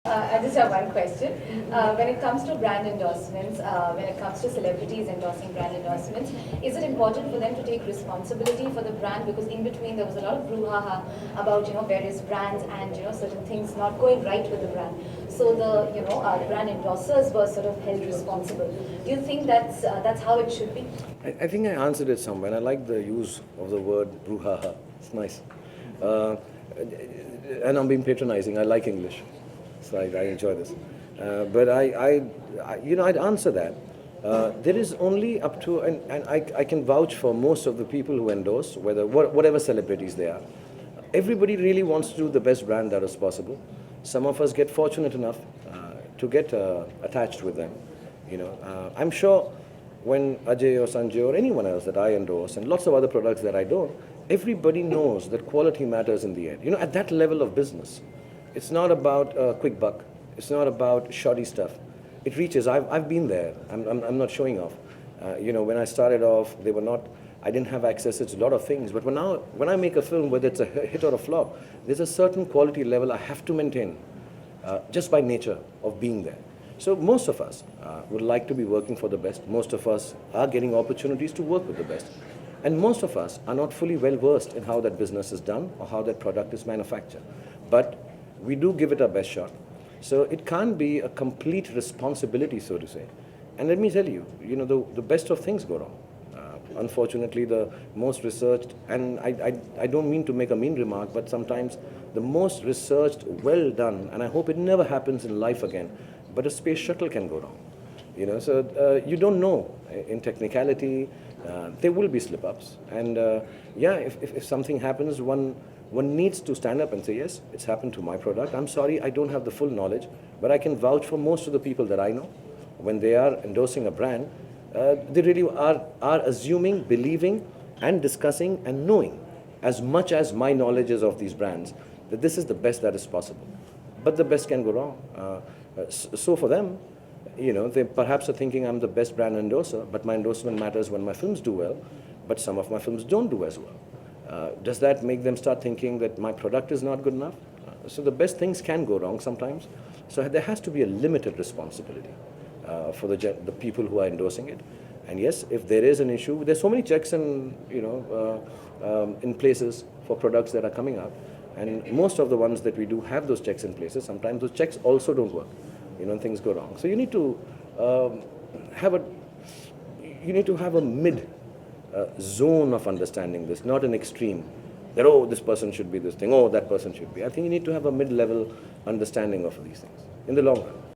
I just have one question. When it comes to brand endorsements, when it comes to celebrities endorsing brand endorsements, is it important for them to take responsibility for the brand? Because in between there was a lot of brouhaha about various brands and certain things not going right with the brand. So the brand endorsers were sort of held responsible. Do you think that's how it should be? I think I answered it somewhere, and I like the use of the word brouhaha. It's nice. Uh, and I'm being patronizing. I like English, so I enjoy this. But I'd answer that. There is only up to, and I can vouch for most of the people who endorse, whatever celebrities they are. Everybody really wants to do the best brand that is possible. Some of us get fortunate enough to get attached with them. I'm sure when Ajay or Sanjay or anyone else that I endorse and lots of other products that I don't, everybody knows that quality matters in the end. At that level of business, it's not about a quick buck. It's not about shoddy stuff. It reaches. I've been there. I'm not showing off. When I started off, I didn't have access to a lot of things. But when I make a film, whether it's a hit or a flop, there's a certain quality level I have to maintain just by nature of being there. So most of us would like to be working for the best. Most of us are getting opportunities to work with the best. And most of us are not fully well versed in how that business is done or how that product is manufactured. But we do give it our best shot. So it can't be a complete responsibility, so to say. And let me tell you, the best of things go wrong. Unfortunately, the most researched, and I don't mean to make a mean remark, but sometimes the most researched, well done, and I hope it never happens in life again, but a space shuttle can go wrong. So you don't know in technicality. There will be slip-ups, and if something happens, one needs to stand up and say, yes, it's happened to my product. I'm sorry, I don't have the full knowledge, but I can vouch for most of the people that I know. When they are endorsing a brand, they really are assuming, believing, and discussing and knowing as much as my knowledge is of these brands, that this is the best that is possible. But the best can go wrong. So for them, they perhaps are thinking I'm the best brand endorser, but my endorsement matters when my films do well, but some of my films don't do as well. Does that make them start thinking that my product is not good enough? So the best things can go wrong sometimes. So there has to be a limited responsibility for the people who are endorsing it. And yes, if there is an issue, there's so many checks in places for products that are coming out. And most of the ones that we do have those checks in places. Sometimes those checks also don't work. Things go wrong. So you need to have a mid zone of understanding this, not an extreme. That this person should be this thing, that person should be. I think you need to have a mid-level understanding of these things in the long run.